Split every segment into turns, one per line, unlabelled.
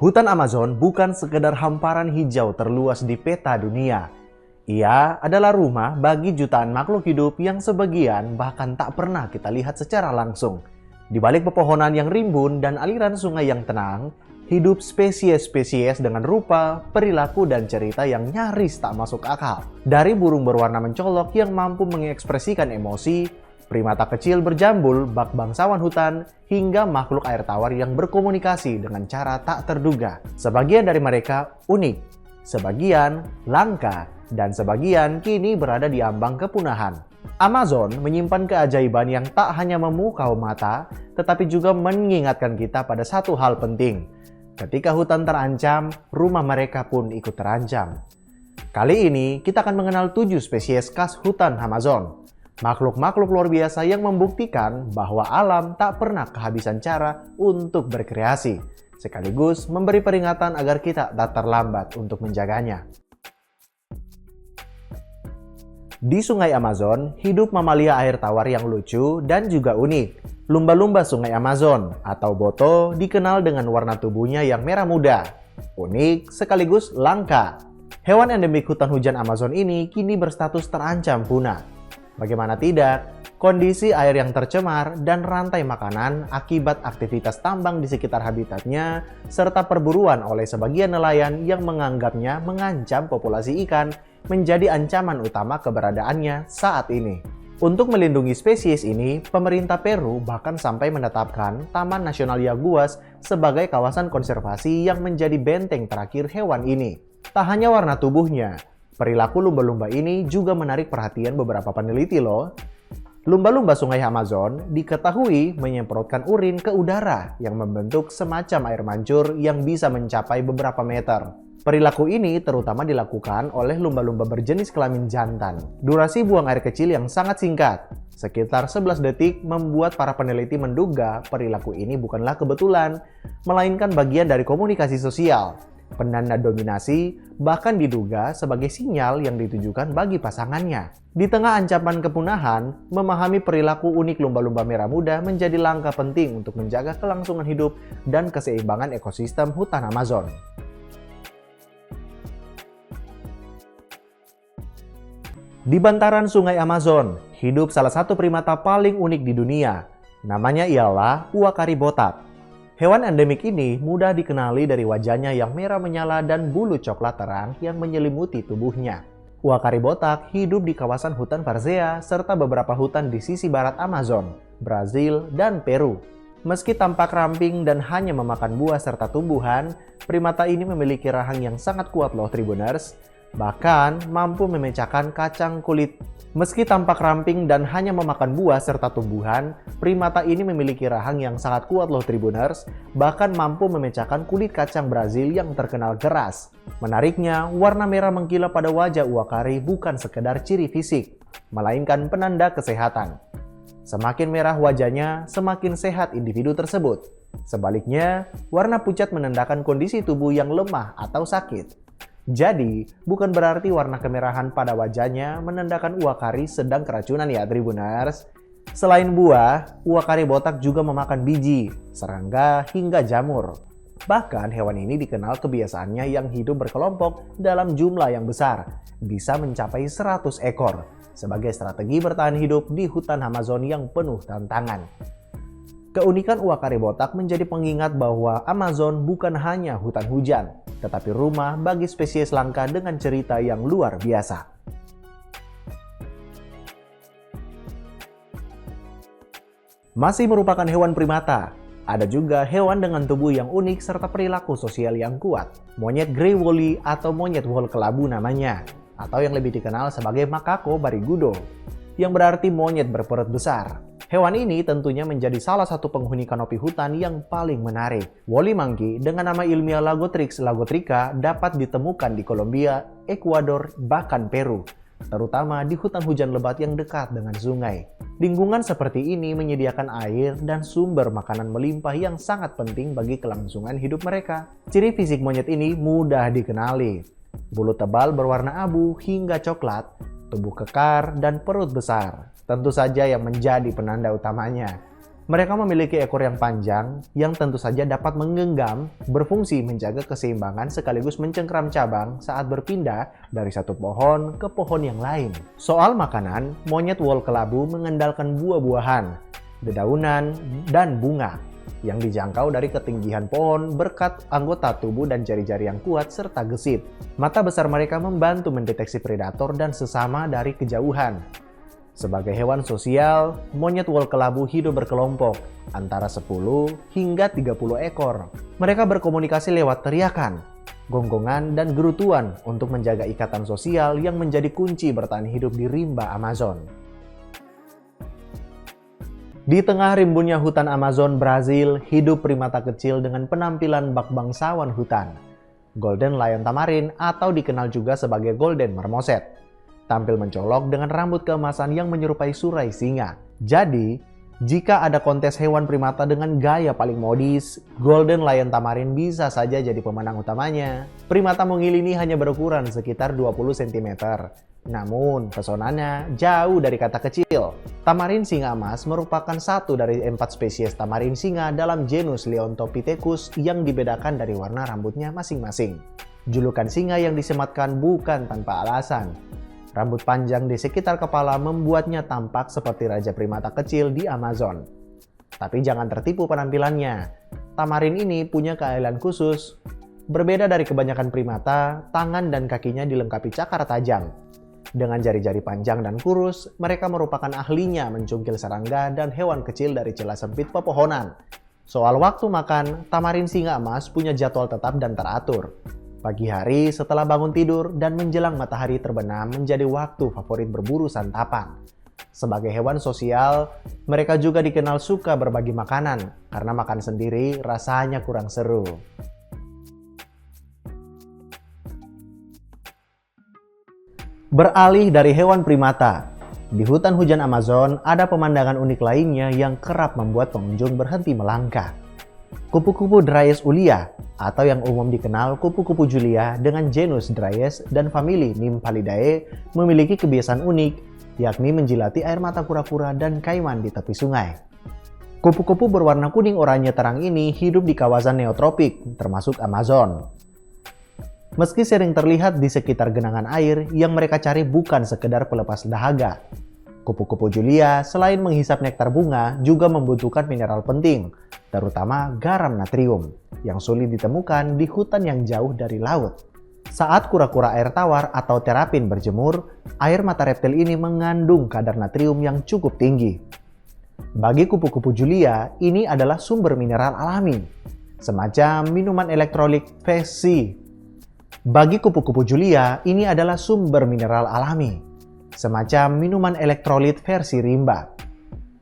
Hutan Amazon bukan sekedar hamparan hijau terluas di peta dunia. Ia adalah rumah bagi jutaan makhluk hidup yang sebagian bahkan tak pernah kita lihat secara langsung. Di balik pepohonan yang rimbun dan aliran sungai yang tenang, hidup spesies-spesies dengan rupa, perilaku, dan cerita yang nyaris tak masuk akal. Dari burung berwarna mencolok yang mampu mengekspresikan emosi, primata kecil berjambul, bak bangsawan hutan, hingga makhluk air tawar yang berkomunikasi dengan cara tak terduga. Sebagian dari mereka unik, sebagian langka, dan sebagian kini berada di ambang kepunahan. Amazon menyimpan keajaiban yang tak hanya memukau mata, tetapi juga mengingatkan kita pada satu hal penting. Ketika hutan terancam, rumah mereka pun ikut terancam. Kali ini kita akan mengenal 7 spesies khas hutan Amazon. Makhluk-makhluk luar biasa yang membuktikan bahwa alam tak pernah kehabisan cara untuk berkreasi, sekaligus memberi peringatan agar kita tak terlambat untuk menjaganya. Di Sungai Amazon, hidup mamalia air tawar yang lucu dan juga unik. Lumba-lumba Sungai Amazon atau boto dikenal dengan warna tubuhnya yang merah muda, unik sekaligus langka. Hewan endemik hutan hujan Amazon ini kini berstatus terancam punah. Bagaimana tidak, kondisi air yang tercemar dan rantai makanan akibat aktivitas tambang di sekitar habitatnya, serta perburuan oleh sebagian nelayan yang menganggapnya mengancam populasi ikan, menjadi ancaman utama keberadaannya saat ini. Untuk melindungi spesies ini, pemerintah Peru bahkan sampai menetapkan Taman Nasional Yaguas sebagai kawasan konservasi yang menjadi benteng terakhir hewan ini. Tak hanya warna tubuhnya, perilaku lumba-lumba ini juga menarik perhatian beberapa peneliti loh. Lumba-lumba Sungai Amazon diketahui menyemprotkan urin ke udara yang membentuk semacam air mancur yang bisa mencapai beberapa meter. Perilaku ini terutama dilakukan oleh lumba-lumba berjenis kelamin jantan. Durasi buang air kecil yang sangat singkat, sekitar 11 detik, membuat para peneliti menduga perilaku ini bukanlah kebetulan, melainkan bagian dari komunikasi sosial. Penanda dominasi bahkan diduga sebagai sinyal yang ditujukan bagi pasangannya. Di tengah ancaman kepunahan, memahami perilaku unik lumba-lumba merah muda menjadi langkah penting untuk menjaga kelangsungan hidup dan keseimbangan ekosistem hutan Amazon. Di bantaran Sungai Amazon, hidup salah satu primata paling unik di dunia. Namanya ialah uakari botak. Hewan endemik ini mudah dikenali dari wajahnya yang merah menyala dan bulu coklat terang yang menyelimuti tubuhnya. Uakari botak hidup di kawasan hutan Varzea serta beberapa hutan di sisi barat Amazon, Brazil, dan Peru. Meski tampak ramping dan hanya memakan buah serta tumbuhan, primata ini memiliki rahang yang sangat kuat loh Tribuners. Bahkan mampu memecahkan kacang kulit. Meski tampak ramping dan hanya memakan buah serta tumbuhan, primata ini memiliki rahang yang sangat kuat loh Tribuners, bahkan mampu memecahkan kulit kacang Brazil yang terkenal keras. Menariknya, warna merah mengkilap pada wajah uakari bukan sekedar ciri fisik, melainkan penanda kesehatan. Semakin merah wajahnya, semakin sehat individu tersebut. Sebaliknya, warna pucat menandakan kondisi tubuh yang lemah atau sakit. Jadi, bukan berarti warna kemerahan pada wajahnya menandakan uakari sedang keracunan ya Tribuners. Selain buah, uakari botak juga memakan biji, serangga, hingga jamur. Bahkan hewan ini dikenal kebiasaannya yang hidup berkelompok dalam jumlah yang besar, bisa mencapai 100 ekor, sebagai strategi bertahan hidup di hutan Amazon yang penuh tantangan. Keunikan uakari botak menjadi pengingat bahwa Amazon bukan hanya hutan hujan, tetapi rumah bagi spesies langka dengan cerita yang luar biasa. Masih merupakan hewan primata, ada juga hewan dengan tubuh yang unik serta perilaku sosial yang kuat. Monyet grey woolly atau monyet wol kelabu namanya, atau yang lebih dikenal sebagai makako barigudo, yang berarti monyet berperut besar. Hewan ini tentunya menjadi salah satu penghuni kanopi hutan yang paling menarik. Woolly monkey dengan nama ilmiah Lagotrix lagotrica dapat ditemukan di Kolombia, Ekuador, bahkan Peru, terutama di hutan hujan lebat yang dekat dengan sungai. Lingkungan seperti ini menyediakan air dan sumber makanan melimpah yang sangat penting bagi kelangsungan hidup mereka. Ciri fisik monyet ini mudah dikenali. Bulu tebal berwarna abu hingga coklat, tubuh kekar, dan perut besar. Tentu saja yang menjadi penanda utamanya. Mereka memiliki ekor yang panjang yang tentu saja dapat menggenggam, berfungsi menjaga keseimbangan sekaligus mencengkram cabang saat berpindah dari satu pohon ke pohon yang lain. Soal makanan, monyet wol kelabu mengandalkan buah-buahan, dedaunan, dan bunga yang dijangkau dari ketinggian pohon berkat anggota tubuh dan jari-jari yang kuat serta gesit. Mata besar mereka membantu mendeteksi predator dan sesama dari kejauhan. Sebagai hewan sosial, monyet wol kelabu hidup berkelompok antara 10 hingga 30 ekor. Mereka berkomunikasi lewat teriakan, gonggongan, dan gerutuan untuk menjaga ikatan sosial yang menjadi kunci bertahan hidup di rimba Amazon. Di tengah rimbunnya hutan Amazon Brazil, hidup primata kecil dengan penampilan bak bangsawan hutan, Golden Lion Tamarin atau dikenal juga sebagai Golden Marmoset. Tampil mencolok dengan rambut keemasan yang menyerupai surai singa. Jadi, jika ada kontes hewan primata dengan gaya paling modis, Golden Lion Tamarin bisa saja jadi pemenang utamanya. Primata mungil ini hanya berukuran sekitar 20 cm. Namun, pesonanya jauh dari kata kecil. Tamarin singa emas merupakan satu dari 4 spesies tamarin singa dalam genus Leontopithecus yang dibedakan dari warna rambutnya masing-masing. Julukan singa yang disematkan bukan tanpa alasan. Rambut panjang di sekitar kepala membuatnya tampak seperti raja primata kecil di Amazon. Tapi jangan tertipu penampilannya. Tamarin ini punya keahlian khusus. Berbeda dari kebanyakan primata, tangan dan kakinya dilengkapi cakar tajam. Dengan jari-jari panjang dan kurus, mereka merupakan ahlinya mencungkil serangga dan hewan kecil dari celah sempit pepohonan. Soal waktu makan, tamarin singa emas punya jadwal tetap dan teratur. Pagi hari setelah bangun tidur dan menjelang matahari terbenam menjadi waktu favorit berburu santapan. Sebagai hewan sosial, mereka juga dikenal suka berbagi makanan karena makan sendiri rasanya kurang seru. Beralih dari hewan primata, di hutan hujan Amazon ada pemandangan unik lainnya yang kerap membuat pengunjung berhenti melangkah. Kupu-kupu Dryas ulia atau yang umum dikenal kupu-kupu Julia dengan genus Dryas dan famili Nymphalidae memiliki kebiasaan unik, yakni menjilati air mata kura-kura dan kaiman di tepi sungai. Kupu-kupu berwarna kuning oranye terang ini hidup di kawasan neotropik, termasuk Amazon. Meski sering terlihat di sekitar genangan air, yang mereka cari bukan sekedar pelepas dahaga. Kupu-kupu Julia selain menghisap nektar bunga juga membutuhkan mineral penting, terutama garam natrium, yang sulit ditemukan di hutan yang jauh dari laut. Saat kura-kura air tawar atau terapin berjemur, air mata reptil ini mengandung kadar natrium yang cukup tinggi. Bagi kupu-kupu Julia, ini adalah sumber mineral alami, semacam minuman elektrolit versi. Bagi kupu-kupu Julia, ini adalah sumber mineral alami, semacam minuman elektrolit versi rimba.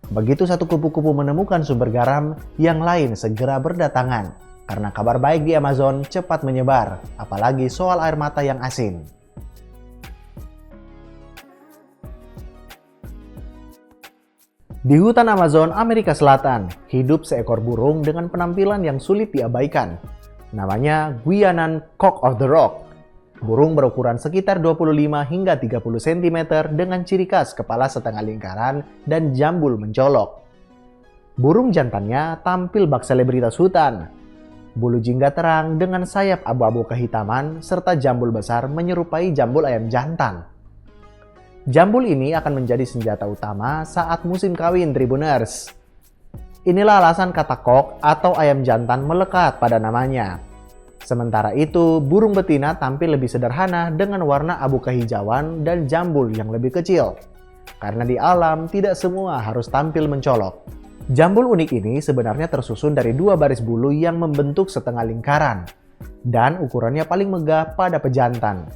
Begitu satu kupu-kupu menemukan sumber garam, yang lain segera berdatangan. Karena kabar baik di Amazon cepat menyebar, apalagi soal air mata yang asin. Di hutan Amazon, Amerika Selatan, hidup seekor burung dengan penampilan yang sulit diabaikan. Namanya Guianan Cock of the Rock. Burung berukuran sekitar 25 hingga 30 cm dengan ciri khas kepala setengah lingkaran dan jambul mencolok. Burung jantannya tampil bak selebritas hutan. Bulu jingga terang dengan sayap abu-abu kehitaman serta jambul besar menyerupai jambul ayam jantan. Jambul ini akan menjadi senjata utama saat musim kawin Tribuners. Inilah alasan kata cock atau ayam jantan melekat pada namanya. Sementara itu, burung betina tampil lebih sederhana dengan warna abu kehijauan dan jambul yang lebih kecil. Karena di alam tidak semua harus tampil mencolok. Jambul unik ini sebenarnya tersusun dari 2 baris bulu yang membentuk setengah lingkaran. Dan ukurannya paling megah pada pejantan.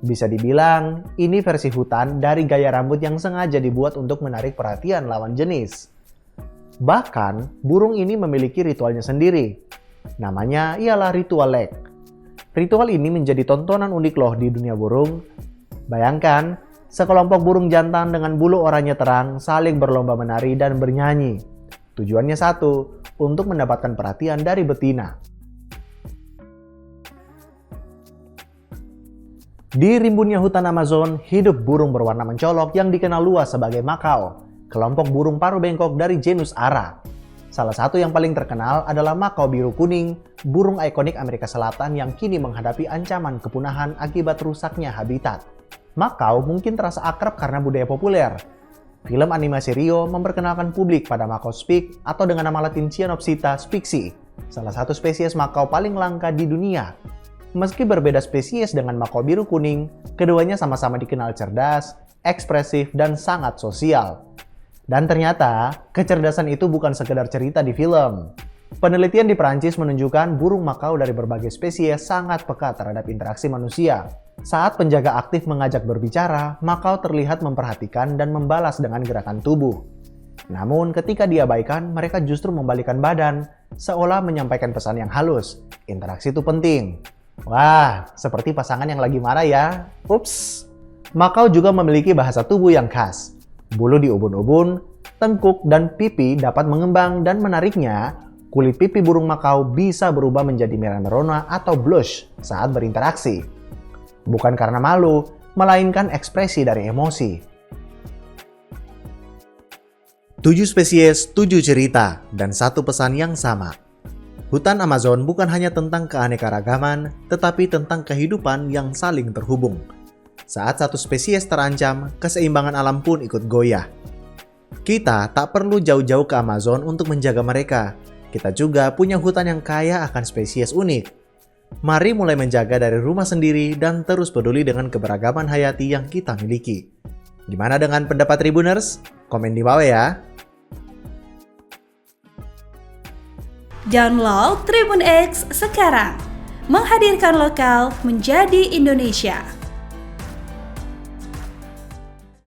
Bisa dibilang, ini versi hutan dari gaya rambut yang sengaja dibuat untuk menarik perhatian lawan jenis. Bahkan, burung ini memiliki ritualnya sendiri. Namanya ialah ritual leg. Ritual ini menjadi tontonan unik loh di dunia burung. Bayangkan, sekelompok burung jantan dengan bulu oranye terang saling berlomba menari dan bernyanyi. Tujuannya satu, untuk mendapatkan perhatian dari betina. Di rimbunnya hutan Amazon, hidup burung berwarna mencolok yang dikenal luas sebagai makau, kelompok burung paruh bengkok dari genus Ara. Salah satu yang paling terkenal adalah makau biru kuning, burung ikonik Amerika Selatan yang kini menghadapi ancaman kepunahan akibat rusaknya habitat. Makau mungkin terasa akrab karena budaya populer. Film animasi Rio memperkenalkan publik pada makau spik atau dengan nama latin Cyanopsita spixi, salah satu spesies makau paling langka di dunia. Meski berbeda spesies dengan makau biru kuning, keduanya sama-sama dikenal cerdas, ekspresif, dan sangat sosial. Dan ternyata, kecerdasan itu bukan sekedar cerita di film. Penelitian di Perancis menunjukkan burung makau dari berbagai spesies sangat peka terhadap interaksi manusia. Saat penjaga aktif mengajak berbicara, makau terlihat memperhatikan dan membalas dengan gerakan tubuh. Namun ketika diabaikan, mereka justru membalikkan badan, seolah menyampaikan pesan yang halus. Interaksi itu penting. Wah, seperti pasangan yang lagi marah ya. Ups. Makau juga memiliki bahasa tubuh yang khas. Bulu di ubun-ubun, tengkuk, dan pipi dapat mengembang dan menariknya, kulit pipi burung makau bisa berubah menjadi merah merona atau blush saat berinteraksi. Bukan karena malu, melainkan ekspresi dari emosi. 7 spesies, 7 cerita, dan satu pesan yang sama. Hutan Amazon bukan hanya tentang keanekaragaman, tetapi tentang kehidupan yang saling terhubung. Saat satu spesies terancam, keseimbangan alam pun ikut goyah. Kita tak perlu jauh-jauh ke Amazon untuk menjaga mereka. Kita juga punya hutan yang kaya akan spesies unik. Mari mulai menjaga dari rumah sendiri dan terus peduli dengan keberagaman hayati yang kita miliki. Gimana dengan pendapat Tribuners? Komen di bawah ya.
Download Tribun X sekarang. Menghadirkan lokal menjadi Indonesia.